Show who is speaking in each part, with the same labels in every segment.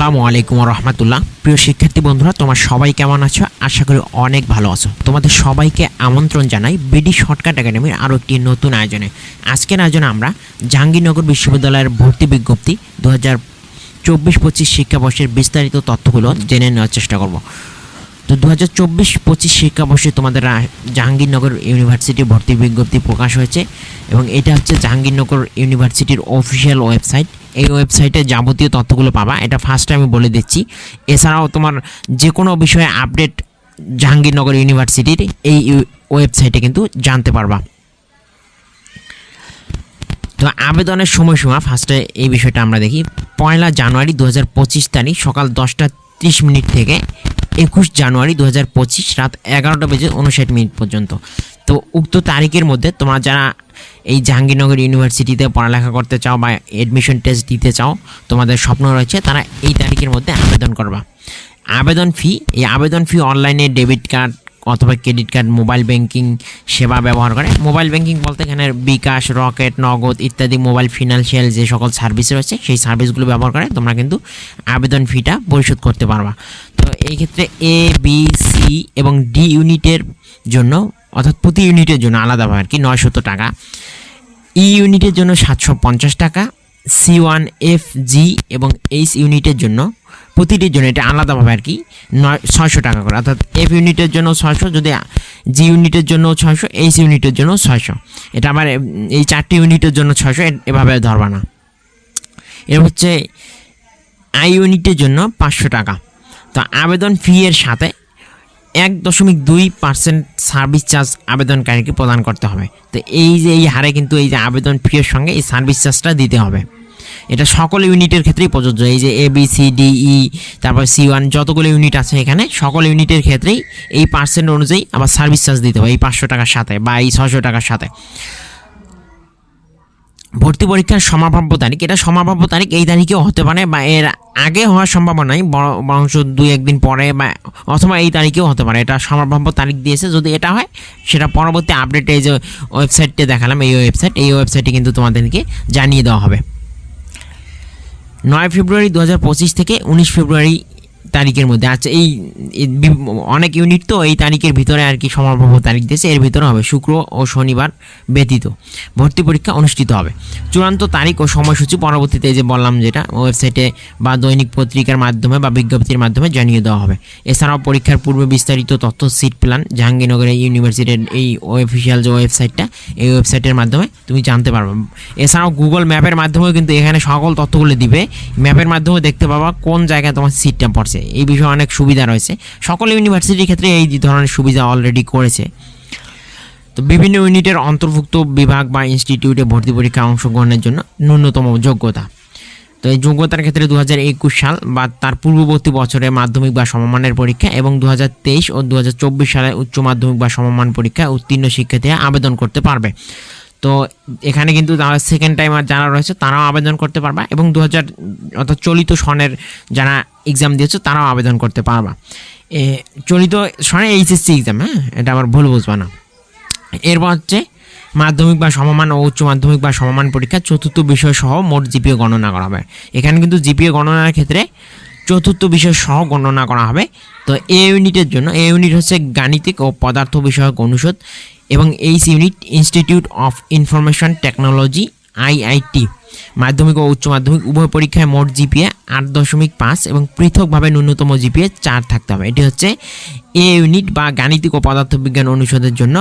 Speaker 1: আসসালামু আলাইকুম রহমতুল্লাহ। প্রিয় শিক্ষার্থী বন্ধুরা, তোমরা সবাই কেমন আছো? আশা করি অনেক ভালো আছো। তোমাদের সবাইকে আমন্ত্রণ জানাই বিডি শর্টকাট একাডেমির আরও একটি নতুন আয়োজনে। আজকের আয়োজনে আমরা জাহাঙ্গীরনগর বিশ্ববিদ্যালয়ের ভর্তি বিজ্ঞপ্তি 2024-25 শিক্ষাবর্ষের বিস্তারিত তথ্যগুলো জেনে নেওয়ার চেষ্টা করব। তো 2024-25 শিক্ষাবর্ষে তোমাদের জাহাঙ্গীরনগর ইউনিভার্সিটির ভর্তি বিজ্ঞপ্তি প্রকাশ হয়েছে এবং এটা হচ্ছে জাহাঙ্গীরনগর ইউনিভার্সিটির অফিসিয়াল ওয়েবসাইট। এই ওয়েবসাইটে যাবতীয় তথ্যগুলো পাবা, এটা ফার্স্ট আমি বলে দিচ্ছি। এছাড়াও তোমার যে কোনো বিষয়ে আপডেট জাহাঙ্গীরনগর ইউনিভার্সিটির এই ওয়েবসাইটে কিন্তু জানতে পারবা। তো আবেদনের সময়সীমা ফার্স্টে এই বিষয়টা আমরা দেখি। 1 জানুয়ারি 2025 তারিখ সকাল 10:30 থেকে 21 জানুয়ারি 2025 রাত 11:59 পর্যন্ত। তো উক্ত তারিখের মধ্যে তোমরা যারা এই জাহাঙ্গীরনগর ইউনিভার্সিটিতে পড়ালেখা করতে চাও বা অ্যাডমিশন টেস্ট দিতে চাও, তোমাদের স্বপ্ন রয়েছে, তারা এই তারিখের মধ্যে আবেদন করবা। এই আবেদন ফি অনলাইনে ডেবিট কার্ড অথবা ক্রেডিট কার্ড, মোবাইল ব্যাংকিং সেবা ব্যবহার করে। মোবাইল ব্যাংকিং বলতে এখানে বিকাশ, রকেট, নগদ ইত্যাদি মোবাইল ফিনান্সিয়াল যে সকল সার্ভিস রয়েছে সেই সার্ভিসগুলো ব্যবহার করে তোমরা কিন্তু আবেদন ফিটা পরিশোধ করতে পারবা। তো এই ক্ষেত্রে এ, বি, সি এবং ডি ইউনিটের জন্য, অর্থাৎ প্রতি ইউনিটের জন্য আলাদাভাবে আর কি 900 টাকা, ই ইউনিটের জন্য 750 টাকা, C1, F, G এবং H ইউনিটের জন্য প্রতিটির জন্য এটা আলাদাভাবে আর কি 600 টাকা করে, অর্থাৎ F ইউনিটের জন্য 600, যদি G ইউনিটের জন্য 600, H ইউনিটের জন্য 600। এটা আবার এই 4টি ইউনিটের জন্য 600 এভাবে ধরবা না। এর হচ্ছে আই ইউনিটের জন্য 500 টাকা। তো আবেদন ফি এর সাথে 1.2% সার্ভিস চার্জ আবেদনকারীকে প্রদান করতে হবে। তো এই হারে কিন্তু এই যে আবেদন ফি এর সঙ্গে এই সার্ভিস চার্জটা দিতে হবে। এটা সকল ইউনিটের ক্ষেত্রেই প্রযোজ্য। এই যে এ, বি, সি, ডি, ই, তারপর C1 যতগুলো ইউনিট আছে এখানে সকল ইউনিটের ক্ষেত্রেই এই পার্সেন্ট অনুযায়ী আবার সার্ভিস চার্জ দিতে হবে এই 500 টাকার সাথে বা এই 600 টাকার সাথে। ভর্তি পরীক্ষার সমাপন তারিখ, এটা সমাপন তারিখ এই তারিখেও হতে পারে বা এর আগে হওয়ার সম্ভাবনা নাই, বরং 2-1 দিন পরে বা অথবা এই তারিখেও হতে পারে। এটা সমাপন তারিখ দিয়েছে, যদি এটা হয় সেটা পরবর্তী আপডেটে এই যে ওয়েবসাইটটা দেখালাম এই ওয়েবসাইটে কিন্তু তোমাদেরকে জানিয়ে দেওয়া হবে। 9 ফেব্রুয়ারি 2025 থেকে 19 ফেব্রুয়ারি তারিখের মধ্যে। আচ্ছা, এই অনেক ইউনিট তো এই তারিখের ভিতরে আর কি সমাপন তারিখ দিয়েছে, এর ভিতরে হবে শুক্র ও শনিবার ব্যতীত ভর্তি পরীক্ষা অনুষ্ঠিত হবে। চূড়ান্ত তারিখ ও সময়সূচি পরবর্তীতে এই যে বললাম যেটা ওয়েবসাইটে বা দৈনিক পত্রিকার মাধ্যমে বা বিজ্ঞপ্তির মাধ্যমে জানিয়ে দেওয়া হবে। এছাড়াও পরীক্ষার পূর্বে বিস্তারিত তথ্য, সিট প্ল্যান জাহাঙ্গীরনগর ইউনিভার্সিটির এই অফিসিয়াল যে ওয়েবসাইটটা, এই ওয়েবসাইটের মাধ্যমে তুমি জানতে পারবে। এছাড়াও গুগল ম্যাপের মাধ্যমেও কিন্তু এখানে সকল তথ্যগুলো দিবে। ম্যাপের মাধ্যমে দেখতে পাবা কোন জায়গায় তোমার সিটটা পড়ছে। এই বিষয়ে অনেক সুবিধা রয়েছে, সকল ইউনিভার্সিটির ক্ষেত্রে এই ধরনের সুবিধা অলরেডি করেছে। তো বিভিন্ন ইউনিটের অন্তর্ভুক্ত বিভাগ বা ইনস্টিটিউটে ভর্তি পরীক্ষায় অংশগ্রহণের জন্য ন্যূনতম যোগ্যতা। তো এই যোগ্যতার ক্ষেত্রে 2021 সাল বা তার পূর্ববর্তী বছরে মাধ্যমিক বা সমমানের পরীক্ষা এবং 2023 ও 2024 সালে উচ্চ মাধ্যমিক বা সমমান পরীক্ষায় উত্তীর্ণ শিক্ষার্থীরা আবেদন করতে পারবে। তো এখানে কিন্তু যারা সেকেন্ড টাইমার যারা রয়েছে তারাও আবেদন করতে পারবা এবং 2000 অর্থাৎ চলিত সনের যারা এক্সাম দিয়েছে তারাও আবেদন করতে পারবা। চলিত সনে এইচএসসি এক্সাম, হ্যাঁ, এটা আবার ভুল বুঝবা না। এরপর হচ্ছে মাধ্যমিক বা সমমান ও উচ্চ মাধ্যমিক বা সমমান পরীক্ষা চতুর্থ বিষয় সহ মোট জিপিএ গণনা করা হবে। এখানে কিন্তু জিপিএ গণনার ক্ষেত্রে চতুর্থ বিষয় সহ গণনা করা হবে। তো এ ইউনিট হচ্ছে গাণিতিক ও পদার্থ বিষয়ক অনুষদ এবং H unit institute of information technology IIT। মাধ্যমিক ও উচ্চ মাধ্যমিক উভয় পরীক্ষায় মোট জিপিএ 8.5 এবং পৃথকভাবে ন্যূনতম জিপিএ 4 থাকতে হবে। এটি হচ্ছে এ ইউনিট বা গাণিতিক ও পদার্থবিজ্ঞান অনুষদের জন্য।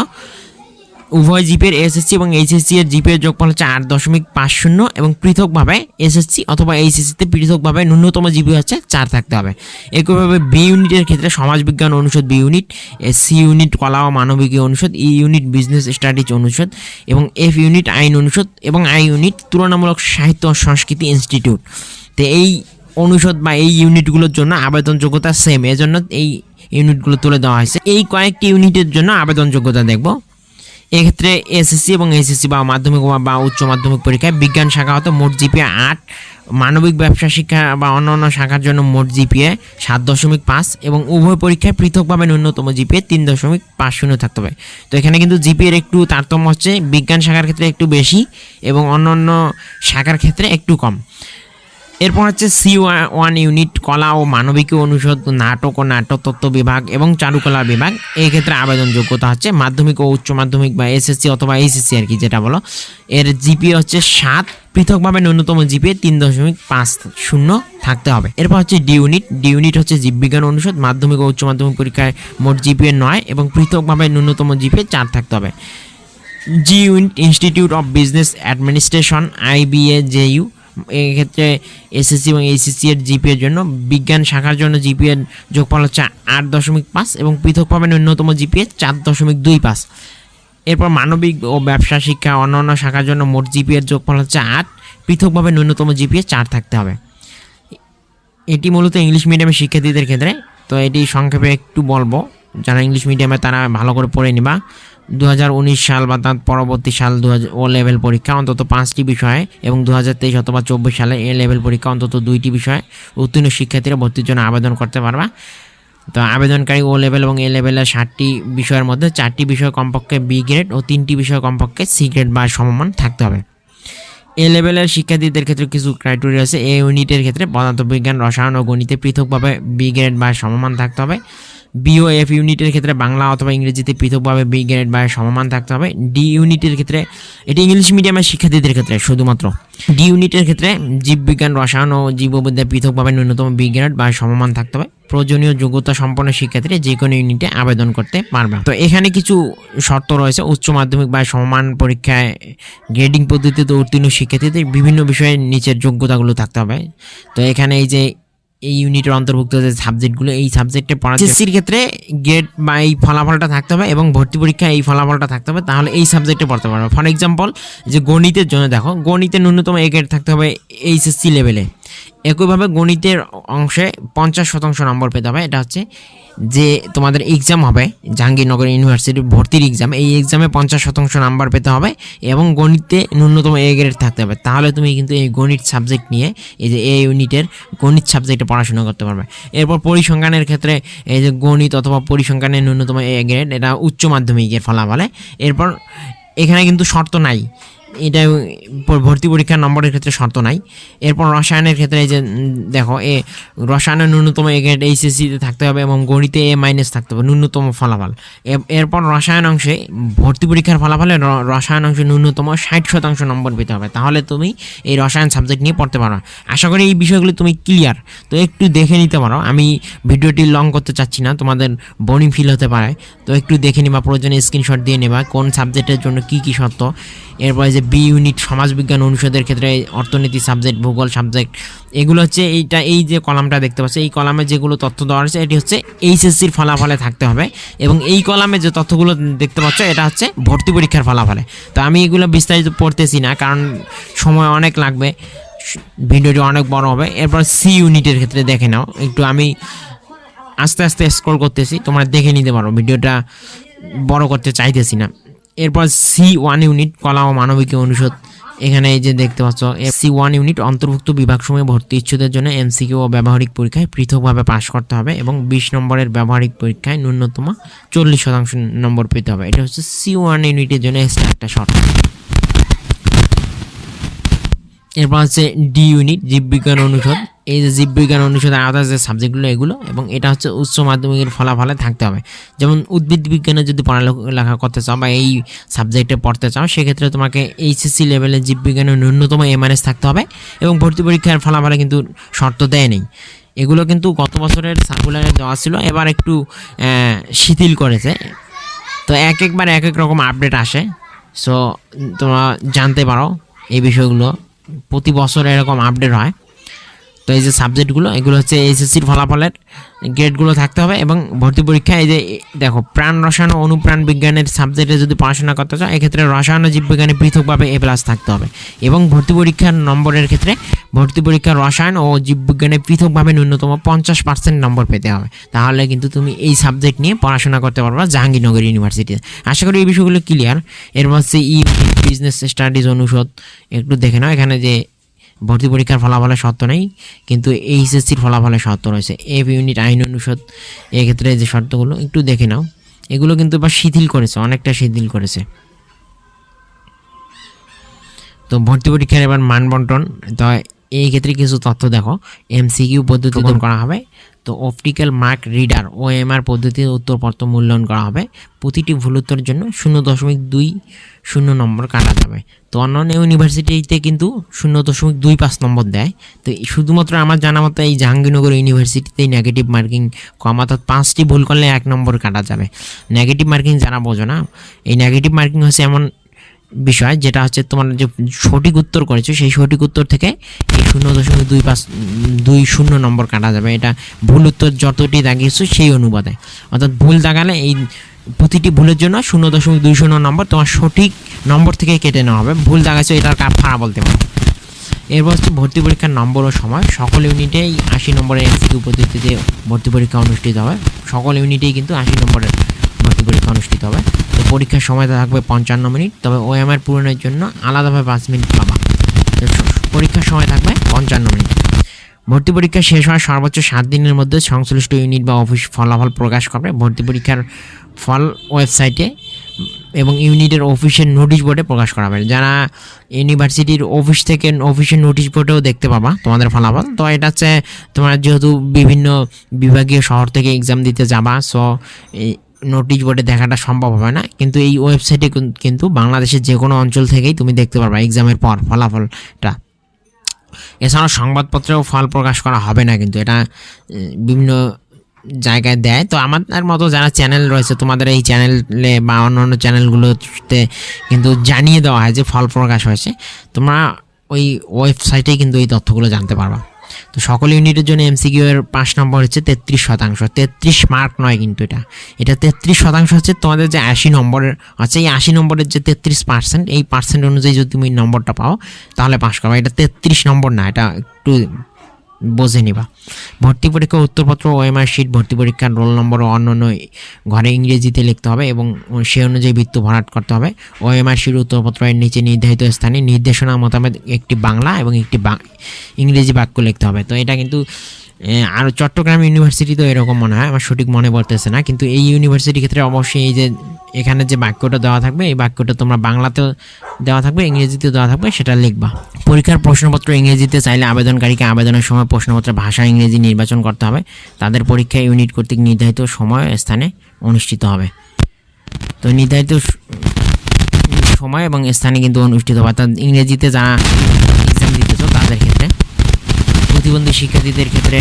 Speaker 1: উভয় জিপিএর এসএসসি এবং এইচএসসি এর জিপিএর যোগফল হচ্ছে 8.50 এবং পৃথকভাবে এসএসসি অথবা এইচএসসিতে পৃথকভাবে ন্যূনতম জিপিএ হচ্ছে 4 থাকতে হবে। একইভাবে বি ইউনিটের ক্ষেত্রে সমাজবিজ্ঞান অনুষদ বি ইউনিট, সি ইউনিট কলা ও মানবিকী অনুষদ, ই ইউনিট বিজনেস স্টাডিজ অনুষদ এবং এফ ইউনিট আইন অনুষদ এবং আই ইউনিট তুলনামূলক সাহিত্য ও সংস্কৃতি ইনস্টিটিউট। তো এই অনুষদ বা এই ইউনিটগুলোর জন্য আবেদন যোগ্যতা সেম, এজন্য এই ইউনিটগুলো তুলে দেওয়া হয়েছে। এই কয়েকটি ইউনিটের জন্য আবেদন যোগ্যতা দেখব। এক্ষেত্রে এসএসসি এবং এইচএসসি বা মাধ্যমিক বা উচ্চ মাধ্যমিক পরীক্ষায় বিজ্ঞান শাখা হতে মোট জিপিএ 8, মানবিক ব্যবসা শিক্ষা বা অন্যান্য শাখার জন্য মোট জিপিএ 7.5 এবং উভয় পরীক্ষায় পৃথকভাবে ন্যূনতম জিপিএ 3.50 থাকতে হবে। তো এখানে কিন্তু জিপিএর একটু তারতম্য হচ্ছে, বিজ্ঞান শাখার ক্ষেত্রে একটু বেশি এবং অন্যান্য শাখার ক্ষেত্রে একটু কম। এরপর হচ্ছে C1 ইউনিট কলা ও মানবিক অনুষদ, নাটক ও নাট্যতত্ত্ব বিভাগ এবং চারুকলা বিভাগ। এই ক্ষেত্রে আবেদন যোগ্যতা হচ্ছে মাধ্যমিক ও উচ্চ মাধ্যমিক বা এসএসসি অথবা এইচএসসি আর কি যেটা বলো। এর জিপিএ হচ্ছে 7, পৃথকভাবে ন্যূনতম জিপিএ 3.50 থাকতে হবে। এরপর হচ্ছে ডি ইউনিট হচ্ছে জীববিজ্ঞান অনুষদ, মাধ্যমিক ও উচ্চ মাধ্যমিক পরীক্ষায় মোট জিপিএ 9 এবং পৃথকভাবে ন্যূনতম জিপিএ 4 থাকতে হবে। G unit institute of business administration IBAJU, এক্ষেত্রে এসএসসি এবং এইচএসসি এর জিপিএর জন্য বিজ্ঞান শাখার জন্য জিপিএর যোগফল হচ্ছে 8.5 এবং পৃথকভাবে ন্যূনতম জিপিএ 4.25। এরপর মানবিক ও ব্যবসা শিক্ষা অন্যান্য শাখার জন্য মোট জিপিএর যোগফল হচ্ছে 8, পৃথকভাবে ন্যূনতম জিপিএ 4 থাকতে হবে। এটি মূলত ইংলিশ মিডিয়ামের শিক্ষার্থীদের ক্ষেত্রে। তো এটি সংক্ষেপে একটু বলবো, যারা ইংলিশ মিডিয়ামে তারা ভালো করে পড়ে নিবা। 2019 সাল বা তার পরবর্তী সাল ও লেভেল পরীক্ষা অন্তত 5টি বিষয়ে এবং 2023 অথবা 24 সালে এ লেভেল পরীক্ষা অন্তত 2টি বিষয়ে উত্তীর্ণ শিক্ষার্থীরা ভর্তির জন্য আবেদন করতে পারবা। তো আবেদনকারী ও লেভেল এবং এ লেভেলের 7টি বিষয়ের মধ্যে 4টি বিষয় কমপক্ষে বি গ্রেড ও 3টি বিষয় কমপক্ষে সি গ্রেড বা সমমান থাকতে হবে। এ লেভেলের শিক্ষার্থীদের ক্ষেত্রে কিছু ক্রাইটেরিয়া আছে। এ ইউনিটের ক্ষেত্রে পদার্থবিজ্ঞান, রসায়ন ও গণিতে পৃথকভাবে বি গ্রেড বা সমমান থাকতে হবে। বি ও এফ ইউনিটের ক্ষেত্রে বাংলা অথবা ইংরেজিতে পৃথকভাবে বি গ্রেড বা সমমান থাকতে হবে। ডি ইউনিটের ক্ষেত্রে, এটি ইংলিশ মিডিয়ামের শিক্ষার্থীদের ক্ষেত্রে শুধুমাত্র। ডি ইউনিটের ক্ষেত্রে জীববিজ্ঞান, রসায়ন ও জীববিদ্যা পৃথকভাবে ন্যূনতম বি গ্রেড বা সমমান থাকতে হবে। প্রয়োজনীয় যোগ্যতা সম্পন্ন শিক্ষার্থীরা যে কোনো ইউনিটে আবেদন করতে পারবে। তো এখানে কিছু শর্ত রয়েছে। উচ্চ মাধ্যমিক বা সমমান পরীক্ষায় গ্রেডিং পদ্ধতিতে উত্তীর্ণ শিক্ষার্থীদের বিভিন্ন বিষয়ে নিচের যোগ্যতাগুলো থাকতে হবে। তো এখানে এই যে এই ইউনিটের অন্তর্ভুক্ত যে সাবজেক্টগুলো, এই সাবজেক্টে পড়া এসএসসির ক্ষেত্রে গ্রেড বা এই ফলাফলটা থাকতে হবে এবং ভর্তি পরীক্ষায় এই ফলাফলটা থাকতে হবে, তাহলে এই সাবজেক্টে পড়তে পারবে। ফর এক্সাম্পল, যে গণিতের জন্য দেখো, গণিতে ন্যূনতম এ গ্রেড থাকতে হবে এইচএসসি লেভেলে। একইভাবে গণিতের অংশে 50% নম্বর পেতে হবে। এটা হচ্ছে যে তোমাদের এক্সাম হবে জাহাঙ্গীরনগর ইউনিভার্সিটির ভর্তির এক্সাম, এই এক্সামে 50% নাম্বার পেতে হবে এবং গণিতে ন্যূনতম এ গ্রেড থাকতে হবে। তাহলে তুমি কিন্তু এই গণিত সাবজেক্ট নিয়ে, এই যে এ ইউনিটের গণিত সাবজেক্টে পড়াশোনা করতে পারবে। এরপর পরিসংখ্যানের ক্ষেত্রে এই যে গণিত অথবা পরিসংখ্যানের ন্যূনতম এ গ্রেড, এটা উচ্চ মাধ্যমিকের ফলাফলে। এরপর এখানে কিন্তু শর্ত নাই, এটা ভর্তি পরীক্ষার নম্বরের ক্ষেত্রে শর্ত নাই। এরপর রসায়নের ক্ষেত্রে এই যে দেখো, রসায়নের ন্যূনতম এ গ্রেড এইচএসসিতে থাকতে হবে এবং গণিতে A- থাকতে হবে ন্যূনতম ফলাফল। এরপর রসায়ন অংশে ভর্তি পরীক্ষার ফলাফলে রসায়ন অংশে ন্যূনতম 60% নম্বর পেতে হবে, তাহলে তুমি এই রসায়ন সাবজেক্ট নিয়ে পড়তে পারো। আশা করি এই বিষয়গুলো তুমি ক্লিয়ার। তো একটু দেখে নিতে পারো, আমি ভিডিওটি লং করতে চাচ্ছি না, তোমাদের বোরিং ফিল হতে পারে। তো একটু দেখে নিবা, প্রয়োজনে স্ক্রিনশট দিয়ে নেবা কোন সাবজেক্টের জন্য কী কী শর্ত। এরপরে যে বি ইউনিট সমাজবিজ্ঞান অনুষদের ক্ষেত্রে অর্থনীতি সাবজেক্ট, ভূগোল সাবজেক্ট, এগুলো হচ্ছে এই যে কলামটা দেখতে পাচ্ছ, এই কলামে যেগুলো তথ্য দেওয়া আছে এটি হচ্ছে এইচএসসির ফলাফলে থাকতে হবে এবং এই কলামে যে তথ্যগুলো দেখতে পাচ্ছ এটা হচ্ছে ভর্তি পরীক্ষার ফলাফলে। তো আমি এগুলো বিস্তারিত পড়তেছি না, কারণ সময় অনেক লাগবে, ভিডিওটি অনেক বড় হবে। এরপর সি ইউনিটের ক্ষেত্রে দেখে নাও একটু, আমি আস্তে আস্তে স্ক্রল করতেছি, তোমরা দেখে নিতে পারো, ভিডিওটা বড় করতে চাইতেছি না। এরপর C1 ইউনিট কলা ও মানবিক অনুষদ, এখানে এই যে দেখতে পাচ্ছ C1 ইউনিট অন্তর্ভুক্ত বিভাগসমূহে ভর্তি ইচ্ছুদের জন্য এমসিকিউ ও ব্যবহারিক পরীক্ষায় পৃথকভাবে পাশ করতে হবে এবং 20 নম্বরের ব্যবহারিক পরীক্ষায় ন্যূনতম 40% নম্বর পেতে হবে। এটা হচ্ছে C1 ইউনিটের জন্য একটা শর্ত। এরপর হচ্ছে ডি ইউনিট জীববিজ্ঞান অনুষদ, এই যে জীববিজ্ঞান অনুষদের আলাদা যে সাবজেক্টগুলো এগুলো, এবং এটা হচ্ছে উচ্চ মাধ্যমিকের ফলাফলে থাকতে হবে। যেমন উদ্ভিদ বিজ্ঞানে যদি পড়ালেখা করতে চাও বা এই সাবজেক্টে পড়তে চাও, সেক্ষেত্রে তোমাকে এইচএসসি লেভেলে জীববিজ্ঞানের ন্যূনতম A- থাকতে হবে এবং ভর্তি পরীক্ষার ফলাফলে কিন্তু শর্ত দেয় নেই। এগুলো কিন্তু গত বছরের সার্কুলারে দেওয়া ছিল, এবার একটু শিথিল করেছে। তো একবার এক এক রকম আপডেট আসে, সো তোমরা জানতে পারো এই বিষয়গুলো, প্রতি বছর এরকম আপডেট হয়। তো এই যে সাবজেক্টগুলো এগুলো হচ্ছে এইচএসসির ফলাফলের গ্রেডগুলো থাকতে হবে এবং ভর্তি পরীক্ষা এই যে দেখো, প্রাণ রসায়ন ও অনুপ্রাণ বিজ্ঞানের সাবজেক্টে যদি পড়াশোনা করতে চাও, এক্ষেত্রে রসায়ন ও জীববিজ্ঞানে পৃথকভাবে A+ থাকতে হবে এবং ভর্তি পরীক্ষার নম্বরের ক্ষেত্রে ভর্তি পরীক্ষার রসায়ন ও জীববিজ্ঞানে পৃথকভাবে ন্যূনতম 50% নম্বর পেতে হবে, তাহলে কিন্তু তুমি এই সাবজেক্ট নিয়ে পড়াশোনা করতে পারবা জাহাঙ্গীরনগর ইউনিভার্সিটিতে। আশা করি এই বিষয়গুলো ক্লিয়ার। এরপর হচ্ছে বিজনেস স্টাডিজ অনুষদ, একটু দেখে নাও, এখানে যে ভর্তি পরীক্ষার ফলাফলের শর্ত নেই কিন্তু এইচএসসির ফলাফলের শর্ত রয়েছে। এফ ইউনিট আইন অনুষদ, এক্ষেত্রে যে শর্তগুলো একটু দেখে নাও, এগুলো কিন্তু এবার শিথিল করেছে, অনেকটা শিথিল করেছে। তো ভর্তি পরীক্ষার এবার মান বন্টন, তো এই ক্ষেত্রে কিছু তথ্য দেখো, এমসিকিউ পদ্ধতিতে করা হবে। তো অপটিক্যাল মার্ক রিডার OMR পদ্ধতিতে উত্তরপত্র মূল্যায়ন করা হবে। প্রতিটি ভুল উত্তরের জন্য 0.20 নম্বর কাটা যাবে। তো অন্যান্য ইউনিভার্সিটিতে কিন্তু 0.25 নম্বর দেয়। তো শুধুমাত্র আমার জানা মতো এই জাহাঙ্গীরনগর ইউনিভার্সিটিতেই নেগেটিভ মার্কিং কম, অর্থাৎ 5টি ভুল করলে 1 নম্বর কাটা যাবে। নেগেটিভ মার্কিং যারা বোঝো না, এই নেগেটিভ মার্কিং হচ্ছে এমন বিষয় যেটা হচ্ছে তোমার যে সঠিক উত্তর করেছো সেই সঠিক উত্তর থেকে এই 0.25 নম্বর কাটা যাবে। এটা ভুল উত্তর যতটি দাগিয়েছো সেই অনুপাতে, অর্থাৎ ভুল দাগালে এই প্রতিটি ভুলের জন্য 0.20 নম্বর তোমার সঠিক নম্বর থেকে কেটে নেওয়া হবে। ভুল দাগাইছো এটার ফাড়া বলতে পারো। এরপর হচ্ছে ভর্তি পরীক্ষার নম্বর ও সময়। সকল ইউনিটেই 80 নম্বরের এমসিকিউ পদ্ধতিতে ভর্তি পরীক্ষা অনুষ্ঠিত হবে। সকল ইউনিটেই কিন্তু 80 নম্বরের ভর্তি পরীক্ষা অনুষ্ঠিত হবে। তো পরীক্ষার সময় থাকবে 55 মিনিট, তবে OMR পূরণের জন্য আলাদাভাবে 5 মিনিট পাবা। তো পরীক্ষার সময় থাকবে 55 মিনিট। ভর্তি পরীক্ষা শেষ হওয়ার সর্বোচ্চ 7 দিনের মধ্যে সংশ্লিষ্ট ইউনিট বা অফিস ফলাফল প্রকাশ করবে। ভর্তি পরীক্ষার ফল ওয়েবসাইটে এবং ইউনিটের অফিসের নোটিশ বোর্ডে প্রকাশ করা হবে। যারা ইউনিভার্সিটির অফিস থেকে অফিসের নোটিশ বোর্ডেও দেখতে পাবা তোমাদের ফলাফল। তো এটা হচ্ছে তোমরা যেহেতু বিভিন্ন বিভাগীয় শহর থেকে এক্সাম দিতে যাবা, সো নোটিশ বোর্ডে দেখাটা সম্ভব হবে না, কিন্তু এই ওয়েবসাইটে কিন্তু বাংলাদেশের যে কোনো অঞ্চল থেকেই তুমি দেখতে পারবা এক্সামের পর ফলাফলটা। এছাড়াও সংবাদপত্রেও ফল প্রকাশ করা হবে না, কিন্তু এটা বিভিন্ন জায়গায় দেয়। তো আমাদের মতো যারা চ্যানেল রয়েছে, তোমাদের এই চ্যানেলে বা অন্যান্য চ্যানেলগুলোতে কিন্তু জানিয়ে দেওয়া হয় যে ফল প্রকাশ হয়েছে। তোমরা ওই ওয়েবসাইটেই কিন্তু এই তথ্যগুলো জানতে পারবা। তো সকল ইউনিটের জন্য এমসিকিউ এর 5 নম্বর হচ্ছে 33%। 33 মার্ক নয়, কিন্তু এটা 33% হচ্ছে তোমাদের যে 80 নম্বরের আছে, এই 80 নম্বরের যে 33%, এই পার্সেন্ট অনুযায়ী যদি তুমি নম্বরটা পাও তাহলে পাস করবা। এটা 33 নম্বর না, এটা একটু বুঝে নিবা। ভর্তি পরীক্ষার উত্তরপত্র, OMR শিট, ভর্তি পরীক্ষার রোল নম্বর ও অন্যান্য ঘরে ইংরেজিতে লিখতে হবে এবং সে অনুযায়ী বৃত্ত ভরাট করতে হবে। OMR শিট উত্তরপত্রের নিচে নির্ধারিত স্থানে নির্দেশনা মোতাবেক একটি বাংলা এবং একটি ইংরেজি বাক্য লিখতে হবে। তো এটা কিন্তু আর চট্টগ্রাম ইউনিভার্সিটিতেও এরকম মনে হয়, আমার সঠিক মনে পড়তেছে না, কিন্তু এই ইউনিভার্সিটির ক্ষেত্রে অবশ্যই এই যে এখানে যে বাক্যটা দেওয়া থাকবে, এই বাক্যটা তোমরা বাংলাতেও দেওয়া থাকবে, ইংরেজিতেও দেওয়া থাকবে, সেটা লিখবা। পরীক্ষার প্রশ্নপত্র ইংরেজিতে চাইলে আবেদনকারীকে আবেদনের সময় প্রশ্নপত্রের ভাষা ইংরেজি নির্বাচন করতে হবে। তাদের পরীক্ষা ইউনিট কর্তৃক নির্ধারিত সময় স্থানে অনুষ্ঠিত হবে। তো নির্ধারিত সময় এবং স্থানে কিন্তু অনুষ্ঠিত হবে, অর্থাৎ ইংরেজিতে যারা এক্সাম দিতেছো তাদের ক্ষেত্রে। প্রতিবন্ধী শিক্ষার্থীদের ক্ষেত্রে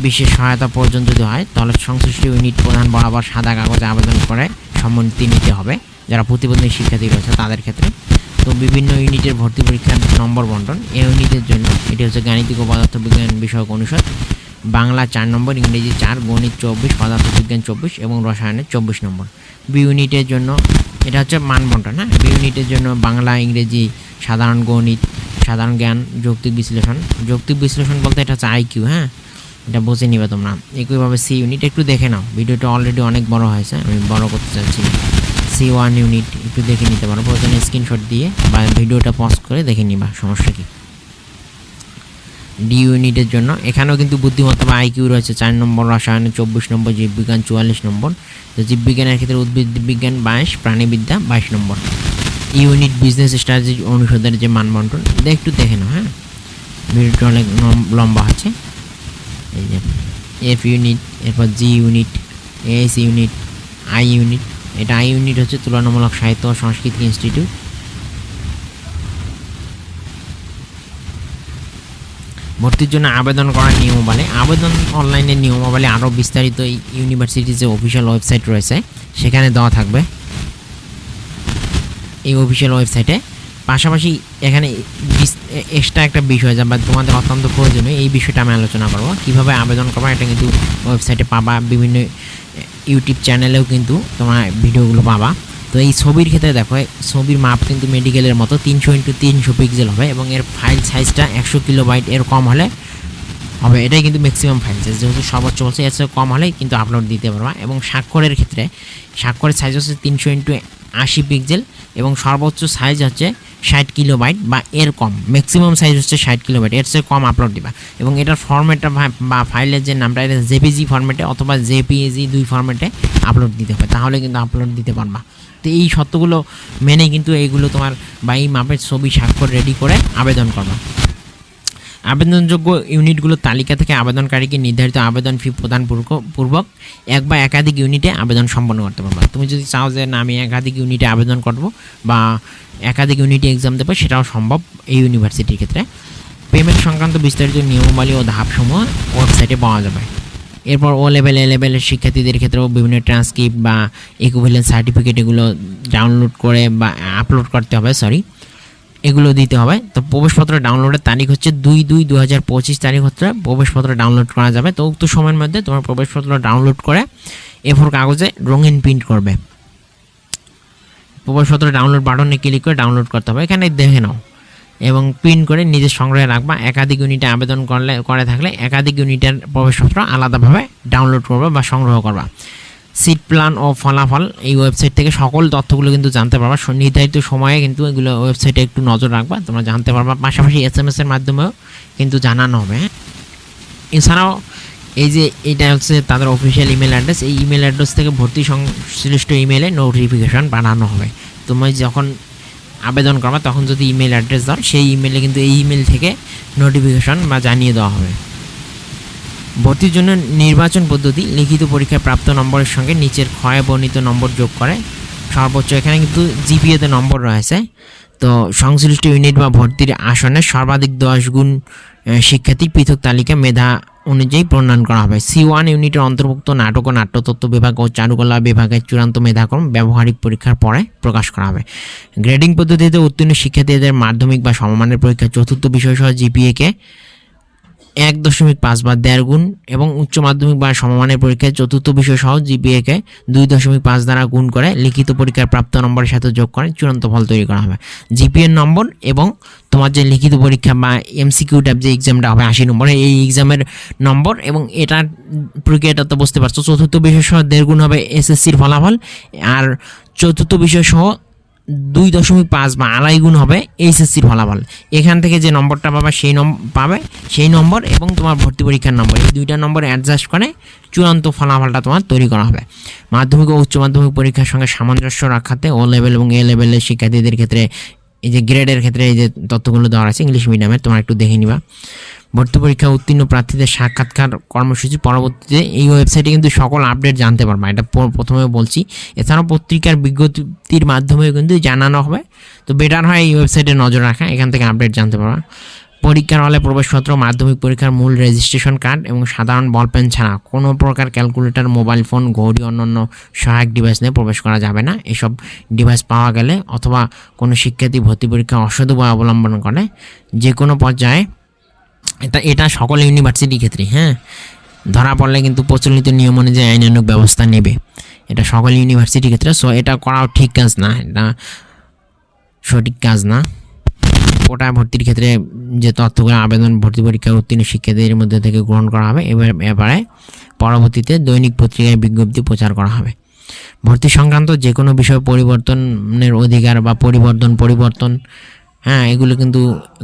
Speaker 1: বিশেষ সহায়তা প্রয়োজন যদি হয় তাহলে সংশ্লিষ্ট ইউনিট প্রধান বরাবর সাদা কাগজে আবেদন করে সম্মতি নিতে হবে, যারা প্রতিবন্ধী শিক্ষার্থী রয়েছে তাদের ক্ষেত্রে। তো বিভিন্ন ইউনিটের ভর্তি পরীক্ষার নম্বর বন্টন। এই ইউনিটের জন্য এটি হচ্ছে গাণিতিক ও পদার্থবিজ্ঞান বিষয়ক অনুষদ, বাংলা 4 নম্বর, ইংরেজি 4, গণিত 24, পদার্থবিজ্ঞান 24 এবং রসায়নের 24 নম্বর। বি ইউনিটের জন্য এটা হচ্ছে মান বন্টন। হ্যাঁ, বি ইউনিটের জন্য বাংলা, ইংরেজি, সাধারণ গণিত, সাধারণ জ্ঞান, যৌক্তিক বিশ্লেষণ। যৌক্তিক বিশ্লেষণ বলতে এটা হচ্ছে IQ। হ্যাঁ, এটা বুঝে নিবে তোমরা। একইভাবে সি ইউনিট একটু দেখে নাও, ভিডিওটা অলরেডি অনেক বড় হয়েছে, আমি বড় করতে চাচ্ছি। C1 ইউনিট একটু দেখে নিতে পারো, প্রয়োজনে স্ক্রিনশট দিয়ে বা ভিডিওটা পজ করে দেখে নিবা, সমস্যা কি। ডি ইউনিটের জন্য এখানেও কিন্তু বুদ্ধিমত্তা বা IQ রয়েছে 4 নম্বর, রসায়নে 24 নম্বর, জীববিজ্ঞান 44 নম্বর। তো জীববিজ্ঞানের ক্ষেত্রে উদ্ভিদ বিজ্ঞান 22, প্রাণীবিদ্যা 22 নম্বর। ইউনিট বিজনেস স্ট্র্যাটেজি অনুষদের যে মানবন্টন একটু দেখে নাও। হ্যাঁ, ভিডিওটা অনেক লম্বা আছে। এই যে এফ ইউনিট, এরপর G unit, S unit, I unit. এটা আই ইউনিট হচ্ছে তুলনামূলক সাহিত্য ও সংস্কৃতি ইনস্টিটিউট। ভর্তির জন্য আবেদন করার নিয়মাবলী। আবেদন অনলাইনের নিয়মাবলী আরও বিস্তারিত এই ইউনিভার্সিটির যে অফিসিয়াল ওয়েবসাইট রয়েছে সেখানে দেওয়া থাকবে, এই অফিসিয়াল ওয়েবসাইটে। পাশাপাশি এখানে এক্সট্রা একটা বিষয় যা তোমাদের অত্যন্ত প্রয়োজনীয়, এই বিষয়টা আমি আলোচনা করবো, কীভাবে আবেদন করবো। এটা কিন্তু ওয়েবসাইটে পাবা, বিভিন্ন ইউটিউব চ্যানেলেও কিন্তু তোমরা ভিডিওগুলো পাবা। তো এই ছবির ক্ষেত্রে দেখো, ছবির মাপ কিন্তু মেডিকেলের মতো 300x300 পিক্সেল হবে এবং এর ফাইল সাইজটা 100 কিলোবাইট এর কম হলে হবে। এটাই কিন্তু ম্যাক্সিমাম ফাইল সাইজ, যেহেতু সর্বোচ্চ বলছে এর কম হলে কিন্তু আপলোড দিতে পারবা। এবং স্বাক্ষরের ক্ষেত্রে স্বাক্ষরের সাইজ হচ্ছে 300x80 পিক্সেল এবং সর্বোচ্চ সাইজ হচ্ছে 60 কিলোবাইট বা এর কম। ম্যাক্সিমাম সাইজ হচ্ছে 60 কিলোবাইট, এর চেয়ে কম আপলোড দিবা। এবং এটার ফরম্যাটটা বা ফাইলের যে নামটা, এটা জেপিজি ফরম্যাটে অথবা জেপিইজি 2 ফরম্যাটে আপলোড দিতে হবে, তাহলে কিন্তু আপলোড দিতে পারবা। তো এই শর্তগুলো মেনে কিন্তু এইগুলো তোমার বা এই মাপের ছবি স্বাক্ষর রেডি করে আবেদন করবা। আবেদনযোগ্য ইউনিটগুলোর তালিকা থেকে আবেদনকারীকে নির্ধারিত আবেদন ফি প্রদান পূর্বক এক বা একাধিক ইউনিটে আবেদন সম্পন্ন করতে পারবে। তুমি যদি চাও যে না আমি একাধিক ইউনিটে আবেদন করব বা একাধিক ইউনিটে এক্সাম দেবো, সেটাও সম্ভব এই ইউনিভার্সিটির ক্ষেত্রে। পেমেন্ট সংক্রান্ত বিস্তারিত নিয়মাবলী ও ধাপসমূহ ওয়েবসাইটে পাওয়া যাবে। এরপর ও লেভেল এ লেভেলের শিক্ষার্থীদের ক্ষেত্রেও বিভিন্ন ট্রান্সক্রিপ্ট বা ইকুইভ্যালেন্ট সার্টিফিকেট এগুলো ডাউনলোড করে বা আপলোড করতে হবে, এগুলো দিতে হবে। তো প্রবেশপত্র ডাউনলোডের তারিখ হচ্ছে 2/2/2025 তারিখ হচ্ছে প্রবেশপত্র ডাউনলোড করা যাবে। তো উক্ত সময়ের মধ্যে তোমার প্রবেশপত্র ডাউনলোড করে A4 কাগজে রঙিন প্রিন্ট করবে। প্রবেশপত্র ডাউনলোড বাটনে ক্লিক করে ডাউনলোড করতে হবে, এখানে দেখে নাও, এবং প্রিন্ট করে নিজের সংগ্রহে রাখবা। একাধিক ইউনিটে আবেদন করে থাকলে একাধিক ইউনিটের প্রবেশপত্র আলাদাভাবে ডাউনলোড করবে বা সংগ্রহ করবা। সিট প্ল্যান ও ফলাফল এই ওয়েবসাইট থেকে সকল তথ্যগুলো কিন্তু জানতে পারবা। নির্ধারিত সময়ে কিন্তু এগুলো ওয়েবসাইটে একটু নজর রাখবা, তোমরা জানতে পারবা। পাশাপাশি SMS এর মাধ্যমেও কিন্তু জানানো হবে। এছাড়াও এই যে এটা হচ্ছে তাদের অফিসিয়াল ইমেল অ্যাড্রেস, এই ইমেল অ্যাড্রেস থেকে ভর্তি সংশ্লিষ্ট ইমেলে নোটিফিকেশন পাঠানো হবে। তুমি যখন আবেদন করবা তখন যদি ইমেল অ্যাড্রেস দাও, সেই ইমেলে কিন্তু এই ইমেল থেকে নোটিফিকেশন বা জানিয়ে দেওয়া হবে। ভর্তির জন্য নির্বাচন পদ্ধতি লিখিত পরীক্ষায় প্রাপ্ত নম্বরের সঙ্গে নিচের ক্ষয়ে বর্ণিত নম্বর যোগ করে সর্বোচ্চ, এখানে কিন্তু জিপিএতে নম্বর রয়েছে। তো সংশ্লিষ্ট ইউনিট বা ভর্তির আসনে সর্বাধিক 10 গুণ শিক্ষার্থী পৃথক তালিকা মেধা অনুযায়ী প্রণয়ন করা হবে। C1 ইউনিটের অন্তর্ভুক্ত নাটক ও নাট্যতত্ত্ব বিভাগ ও চারুকলা বিভাগের চূড়ান্ত মেধাক্রম ব্যবহারিক পরীক্ষার পরে প্রকাশ করা হবে। গ্রেডিং পদ্ধতিতে উত্তীর্ণ শিক্ষার্থীদের মাধ্যমিক বা সমমানের পরীক্ষা চতুর্থ বিষয়সহ জিপিএকে 1.5 বা 1.5 গুণ এবং উচ্চ মাধ্যমিক বা সমমানের পরীক্ষায় চতুর্থ বিষয় সহ জিপিএকে 2.5 দ্বারা গুণ করে লিখিত পরীক্ষার প্রাপ্ত নম্বরের সাথে যোগ করে চূড়ান্ত ফল তৈরি করা হবে। জিপিএর নম্বর এবং তোমার যে লিখিত পরীক্ষা বা MCQ টাইপ যে এক্সামটা হবে 80 নম্বরে, এই এক্সামের নম্বর এবং এটার প্রক্রিয়াটা তো বুঝতে পারছো। চতুর্থ বিষয় সহ 1.5 গুণ হবে SSCর ফলাফল, আর চতুর্থ বিষয় সহ 2.5 বা 2.5 গুণ হবে এইচএসসির ফলাফল। এখান থেকে যে নম্বরটা সেই নম্বর এবং তোমার ভর্তি পরীক্ষার নম্বর, এই দুইটা নম্বর অ্যাডজাস্ট করে চূড়ান্ত ফলাফলটা তোমার তৈরি করা হবে। মাধ্যমিক ও উচ্চ মাধ্যমিক পরীক্ষার সঙ্গে সামঞ্জস্য রাখাতে ও লেভেল এবং এ লেভেলের শিক্ষার্থীদের ক্ষেত্রে এই যে গ্রেডের ক্ষেত্রে এই যে তথ্যগুলো দেওয়া আছে ইংলিশ মিডিয়ামে, তোমরা একটু দেখে নিবা। ভর্তি পরীক্ষা উত্তীর্ণ প্রার্থীদের সাক্ষাৎকার কর্মসূচি পরবর্তীতে এই ওয়েবসাইটে কিন্তু সকল আপডেট জানতে পারবা, এটা প্রথমে বলছি। এছাড়াও পত্রিকার বিজ্ঞপ্তির মাধ্যমে কিন্তু জানানো হবে। তো বেটার হয় এই ওয়েবসাইটে নজর রাখা, এখান থেকে আপডেট জানতে পারবা। পরীক্ষার হলে প্রবেশপত্র, মাধ্যমিক পরীক্ষার মূল রেজিস্ট্রেশন কার্ড এবং সাধারণ বলপেন ছাড়া কোনো প্রকার ক্যালকুলেটর, মোবাইল ফোন, ঘড়ি, অন্যান্য সহায়ক ডিভাইস নিয়ে প্রবেশ করা যাবে না। এসব ডিভাইস পাওয়া গেলে অথবা কোনো শিক্ষার্থী ভর্তি পরীক্ষা অসৎ উপায় অবলম্বন করে যে কোনো পর্যায়ে, এটা সকল ইউনিভার্সিটির ক্ষেত্রে ধরা পড়লে কিন্তু প্রচলিত নিয়ম অনুযায়ী আইনানুগ ব্যবস্থা নেবে, এটা সকল ইউনিভার্সিটির ক্ষেত্রে। সো এটা করাও ঠিক কাজ না, এটা সঠিক কাজ না। কোটা ভর্তির ক্ষেত্রে যে তথ্যগুলো আবেদন ভর্তি পরীক্ষায় উত্তীর্ণ শিক্ষার্থীদের মধ্যে থেকে গ্রহণ করা হবে, এবারে পরবর্তীতে দৈনিক পত্রিকায় বিজ্ঞপ্তি প্রচার করা হবে। ভর্তি সংক্রান্ত যে কোনো বিষয় পরিবর্তনের অধিকার বা পরিবর্তন এগুলো কিন্তু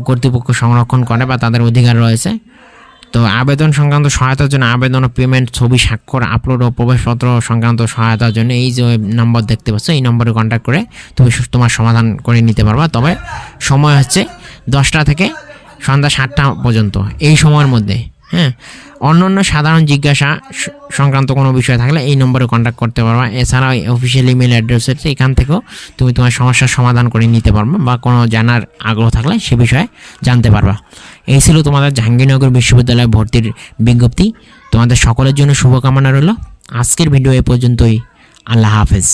Speaker 1: কর্তৃপক্ষ সংরক্ষণ করে বা তাদের অধিকার রয়েছে। তো আবেদন সংক্রান্ত সহায়তার জন্য আবেদন ও পেমেন্ট, ছবি, স্বাক্ষর, আপলোড ও প্রবেশপত্র সংক্রান্ত সহায়তার জন্য এই যে নম্বর দেখতে পাচ্ছ, এই নম্বরে কন্ট্যাক্ট করে তুমি তোমার সমাধান করে নিতে পারবা। তবে সময় হচ্ছে 10টা থেকে সন্ধ্যা 7টা পর্যন্ত, এই সময়ের মধ্যে। অন্যান্য সাধারণ জিজ্ঞাসা সংক্রান্ত কোনো বিষয় থাকলে এই নম্বরে কন্ট্যাক্ট করতে পারবা। এছাড়াও অফিসিয়াল ইমেল অ্যাড্রেস হচ্ছে, এখান থেকেও তুমি তোমার সমস্যার সমাধান করে নিতে পারবা বা কোনো জানার আগ্রহ থাকলে সে বিষয়ে জানতে পারবা। এই ছিল তোমাদের জাহাঙ্গীরনগর বিশ্ববিদ্যালয়ে ভর্তির বিজ্ঞপ্তি। তোমাদের সকলের জন্য শুভকামনা রইল। আজকের ভিডিও এ পর্যন্তই। আল্লাহ হাফেজ।